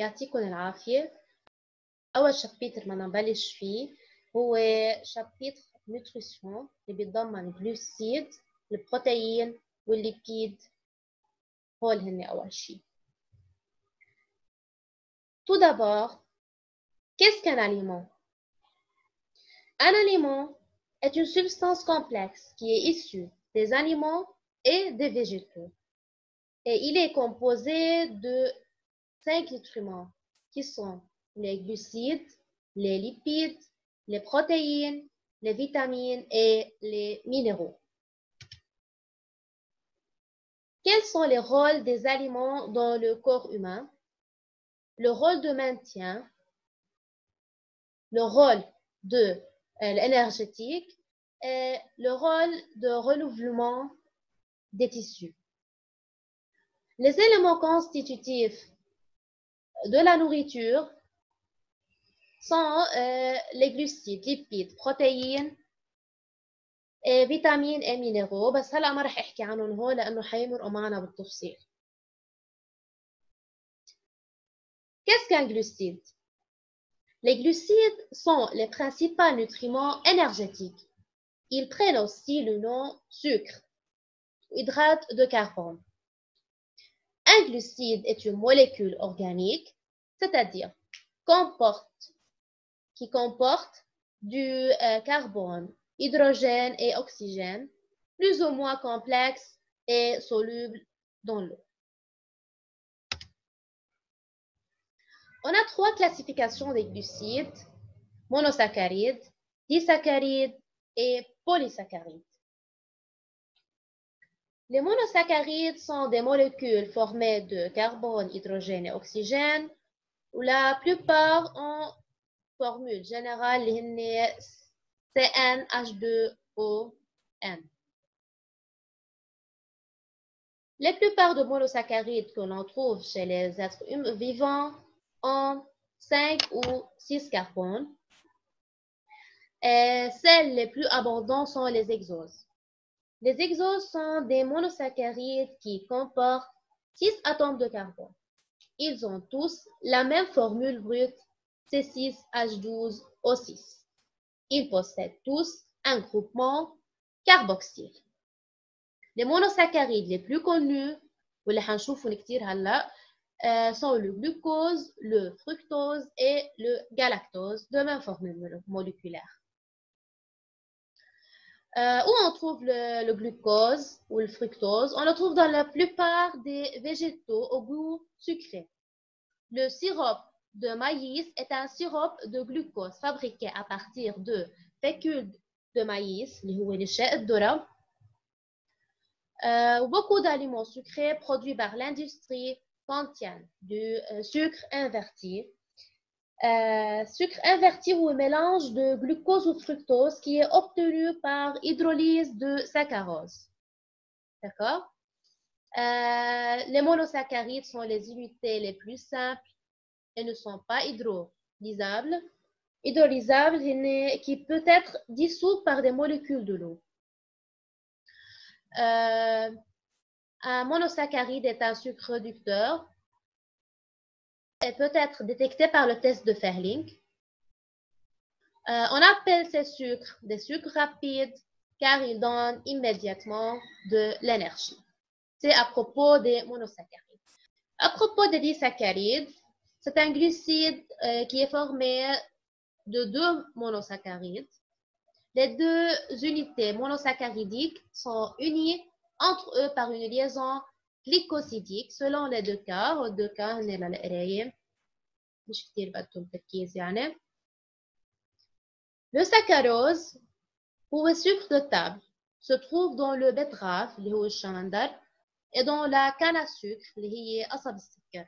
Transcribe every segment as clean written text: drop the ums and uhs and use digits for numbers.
يعطيكم العافية. أول شابتر بدنا نبلش فيه هو شابتر نوتريسيون اللي بيتضمن الجلوسيد، البروتين والليبيد. هول هن أول شيء. Tout d'abord, qu'est-ce qu'un aliment? Un aliment est une substance complexe qui est issue des aliments et des végétaux. Et il est composé de 5 nutriments qui sont les glucides, les lipides, les protéines, les vitamines et les minéraux. Quels sont les rôles des aliments dans le corps humain? Le rôle de maintien, le rôle de l'énergétique et le rôle de renouvellement des tissus. Les éléments constitutifs de la nourriture sont les glucides, lipides, protéines et vitamines et minéraux. بس هلا ما رح احكي عنهم هون لانه حيمرقوا معنا بالتفصيل. Qu'est-ce qu'un glucide? Les glucides sont les principaux nutriments énergétiques. Ils prennent aussi le nom sucre ou hydrate de carbone. Un glucide est une molécule organique, c'est-à-dire qui comporte du carbone, hydrogène et oxygène, plus ou moins complexe et soluble dans l'eau. On a 3 classifications des glucides: monosaccharides, disaccharides et polysaccharides. Les monosaccharides sont des molécules formées de carbone, hydrogène et oxygène, où la plupart ont formule générale CnH2ON. La plupart des monosaccharides que l'on trouve chez les êtres vivants ont 5 ou 6 carbones. Et celles les plus abondantes sont les hexoses. Les hexoses sont des monosaccharides qui comportent 6 atomes de carbone. Ils ont tous la même formule brute C6H12O6. Ils possèdent tous un groupement carboxyle. Les monosaccharides les plus connus واللي حنشوفهم كتير هلا sont le glucose, le fructose et le galactose de même formule moléculaire. Où on trouve le glucose ou le fructose? On le trouve dans la plupart des végétaux au goût sucré. Le sirop de maïs est un sirop de glucose fabriqué à partir de fécule de maïs, اللي هو نشاء الذرة. Beaucoup d'aliments sucrés produits par l'industrie contiennent du sucre inverti. Sucre inverti ou un mélange de glucose ou fructose qui est obtenu par hydrolyse de saccharose. D'accord? Les monosaccharides sont les unités les plus simples et ne sont pas hydrolysables. Hydrolysable qui peut être dissous par des molécules de l'eau. Un monosaccharide est un sucre réducteur et peut être détecté par le test de Ferling. On appelle ces sucres des sucres rapides car ils donnent immédiatement de l'énergie. C'est à propos des monosaccharides. À propos des disaccharides, c'est un glucide qui est formé de 2 monosaccharides. Les 2 unités monosaccharidiques sont unies entre eux par une liaison glycosidique selon les 2 cas. والدو cas هن للقراية مش كتير بدهم تركيز يعني. Le saccharose ou le sucre de table se trouve dans le betterave اللي هو الشمندر et dans la canne à sucre اللي هي قصب السكر.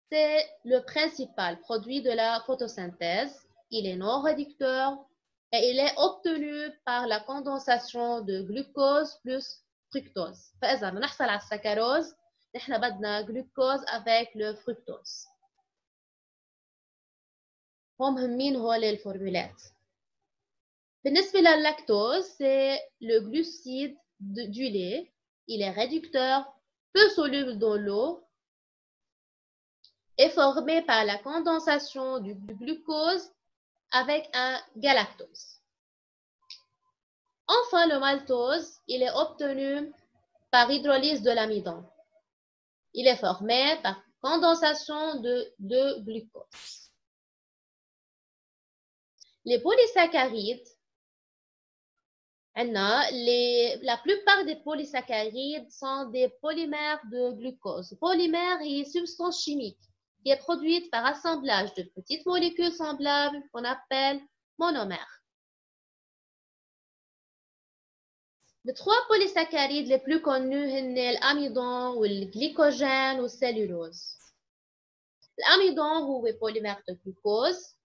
C'est le principal produit de la photosynthèse. Il est non réducteur et il est obtenu par la condensation de glucose plus fructose. فإذا بنحصل على السكروز نحن بدنا glucose avec le fructose. هم مهمين هول الفورمولات. بالنسبة لللاكتوز, c'est le glucide du lait. Il est réducteur, peu soluble dans l'eau est formé par la condensation du glucose avec un galactose. Enfin, le maltose, il est obtenu par hydrolyse de l'amidon. Il est formé par condensation de glucose. Les polysaccharides, la plupart des polysaccharides sont des polymères de glucose. Polymère est une substance chimique qui est produite par assemblage de petites molécules semblables qu'on appelle monomères. Les trois polysaccharides les plus connus sont l'amidon, le glycogène ou le cellulose. L'amidon est un polymère de glucose.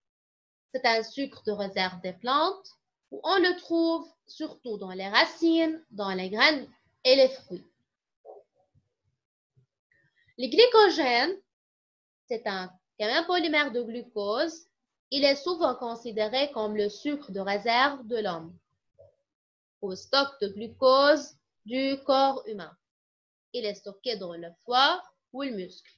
C'est un sucre de réserve des plantes où on le trouve surtout dans les racines, dans les graines et les fruits. Le glycogène, c'est un polymère de glucose. Il est souvent considéré comme le sucre de réserve de l'homme, au stock de glucose du corps humain. Il est stocké dans le foie ou le muscle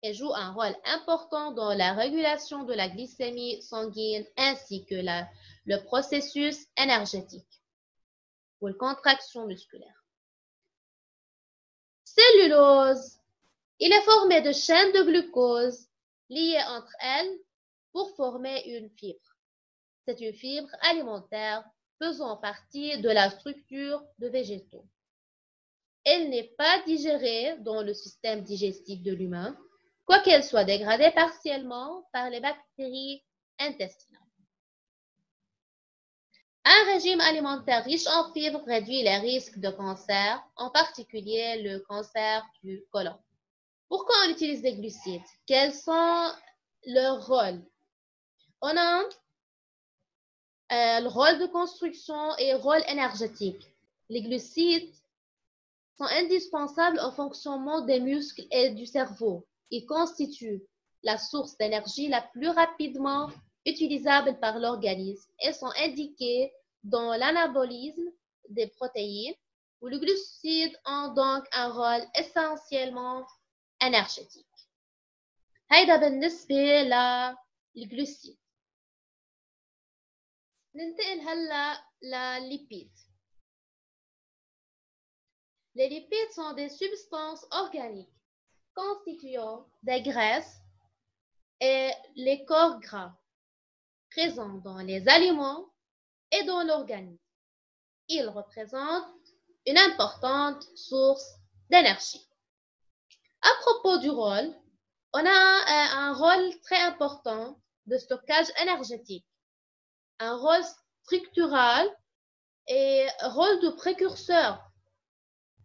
et joue un rôle important dans la régulation de la glycémie sanguine ainsi que le processus énergétique ou la contraction musculaire. Cellulose, il est formé de chaînes de glucose liées entre elles pour former une fibre. C'est une fibre alimentaire faisant partie de la structure de végétaux. Elle n'est pas digérée dans le système digestif de l'humain, quoiqu'elle soit dégradée partiellement par les bactéries intestinales. Un régime alimentaire riche en fibres réduit les risques de cancer, en particulier le cancer du côlon. Pourquoi on utilise des glucides? Quels sont leurs rôles? On a le rôle de construction et le rôle énergétique. Les glucides sont indispensables au fonctionnement des muscles et du cerveau. Ils constituent la source d'énergie la plus rapidement utilisable par l'organisme et sont indiqués dans l'anabolisme des protéines, où les glucides ont donc un rôle essentiellement énergétique. هيدا بالنسبة للجلوسيد. ننتقل هلا للليبيد. Les lipides sont des substances organiques constituant des graisses et les corps gras présents dans les aliments et dans l'organisme. Ils représentent une importante source d'énergie. À propos du rôle, on a un rôle très important de stockage énergétique, un rôle structural et un rôle de précurseur.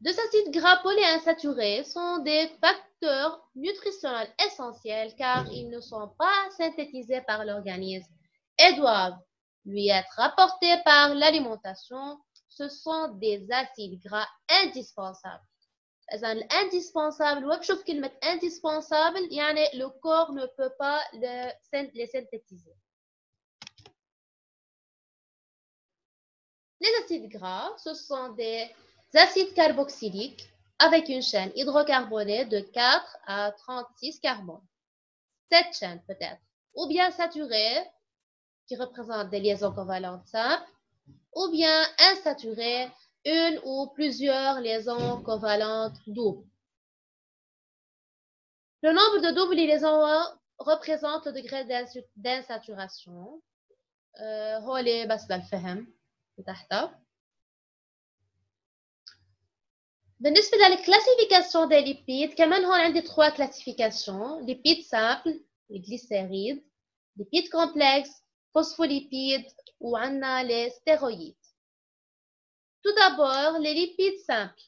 Deux acides gras polyinsaturés sont des facteurs nutritionnels essentiels car ils ne sont pas synthétisés par l'organisme et doivent lui être apportés par l'alimentation. Ce sont des acides gras indispensables. Indispensable, وبشوف كلمة indispensable يعني le corps ne peut pas les synthétiser. Les acides gras, ce sont des acides carboxyliques avec une chaîne hydrocarbonée de 4 à 36 carbones. Cette chaîne peut être ou bien saturée, qui représente des liaisons covalentes simples, ou bien insaturée, une ou plusieurs liaisons covalentes doubles. Le nombre de doubles liaisons représente le degré d'insaturation. هولي بس للفهم تحتها. بالنسبة للكلاسيفيكاسيون des lipides كمان هون عندي 3 classifications: lipides simples, les glycérides, lipides complexes, phospholipides ou عندنا les stéroïdes. Tout d'abord, les lipides simples.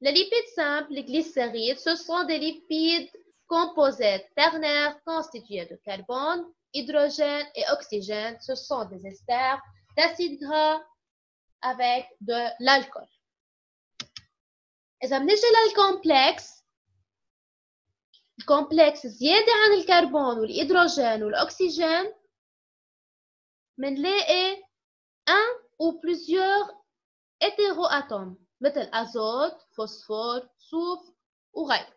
Les lipides simples, les glycérides, ce sont des lipides composés ternaires constitués de carbone, hydrogène et oxygène. Ce sont des esters d'acides gras avec de l'alcool. إذا بنجي للكومبلكس، الكومبلكس زيادة عن الكربون والهيدروجين والأكسجين منلاقي un ou plusieurs hétéroatomes مثل أزوت، فوسفور، صوف وغيره.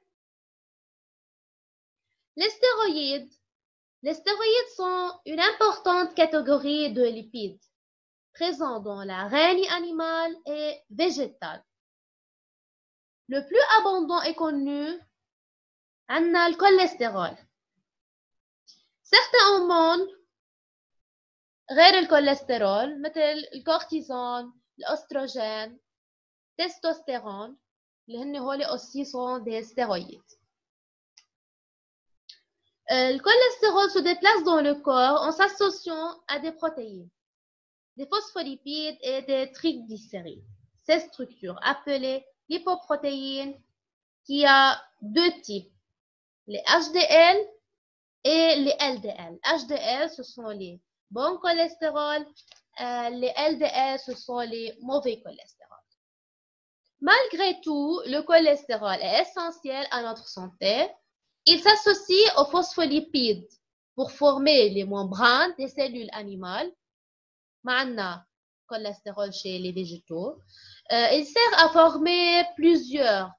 Les stéroïdes. Les stéroïdes sont une importante catégorie de lipides présents dans la règne animale et végétale. Le plus abondant est connu, عندنا le cholestérol. Certains hormones غير الكوليسترول مثل الكورتيزون، الأستروجين، تستوستيرون اللي هن هولي aussi sont des stéroïdes. Le cholestérol se déplace dans le corps en s'associant à des protéines, des phospholipides et des triglycérides. Ces structures appelées lipoprotéines qui a deux types, les HDL et les LDL. HDL, ce sont les bons cholestérols, les LDL, ce sont les mauvais cholestérols. Malgré tout, le cholestérol est essentiel à notre santé. Il s'associe aux phospholipides pour former les membranes des cellules animales. معنا cholestérol chez les végétaux. Il sert à former plusieurs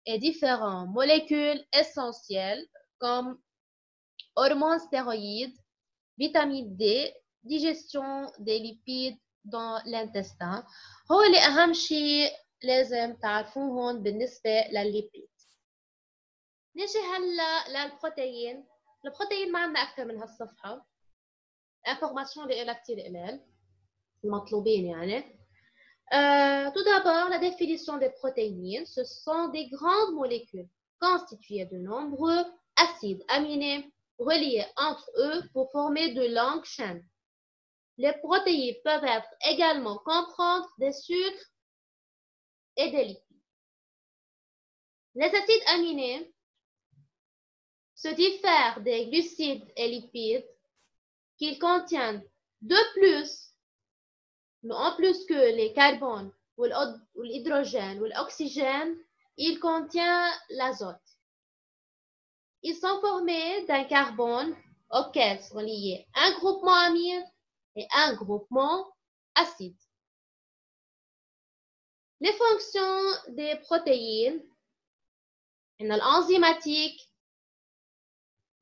et différentes molécules essentielles comme hormones stéroïdes, vitamine D, digestion des lipides dans l'intestin. هو اللي أهم شيء لازم تعرفوهم بالنسبة للليبيد. نجي هلا للبروتين. البروتين ما عندنا أكثر من هالصفحة. information اللي إلها كتير قليل. المطلوبين يعني. Tout d'abord, la définition des protéines. Ce sont des grandes molécules constituées de nombreux acides aminés reliés entre eux pour former de longues chaînes. Les protéines peuvent être également comprendre des sucres et des lipides. Les acides aminés se diffèrent des glucides et lipides qu'ils contiennent de plus, mais en plus que les carbones ou l'hydrogène ou l'oxygène, ils contiennent l'azote. Ils sont formés d'un carbone auquel sont liés un groupement amine et un groupement acide. Les fonctions des protéines, l'enzymatique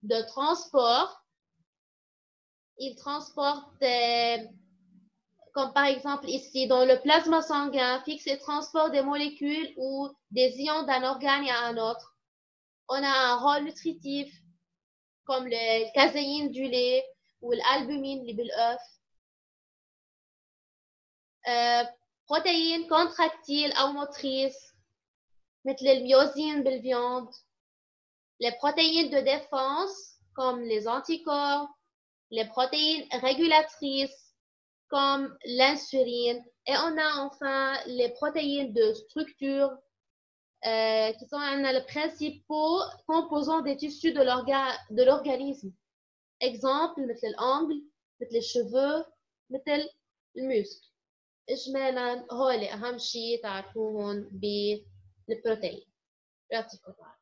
de transport, ils transportent, comme par exemple ici, dans le plasma sanguin, fixe et transporte des molécules ou des ions d'un organe à un autre. On a un rôle nutritif, comme le caséine du lait ou l'albumine اللي بالœuf. protéines contractiles أو motrices مثل الميوزين بالviande. Les protéines de défense comme les anticorps. Les protéines régulatrices comme l'insuline. Et on a enfin les protéines de structure qui sont les principaux composants des tissus de l'organisme. Exemple, مثل الأنgle, مثل الشeveux, مثل المسك. إجمالا هولي أهم شيء تعرفوهم بالبروتين. يعطيكم العافية.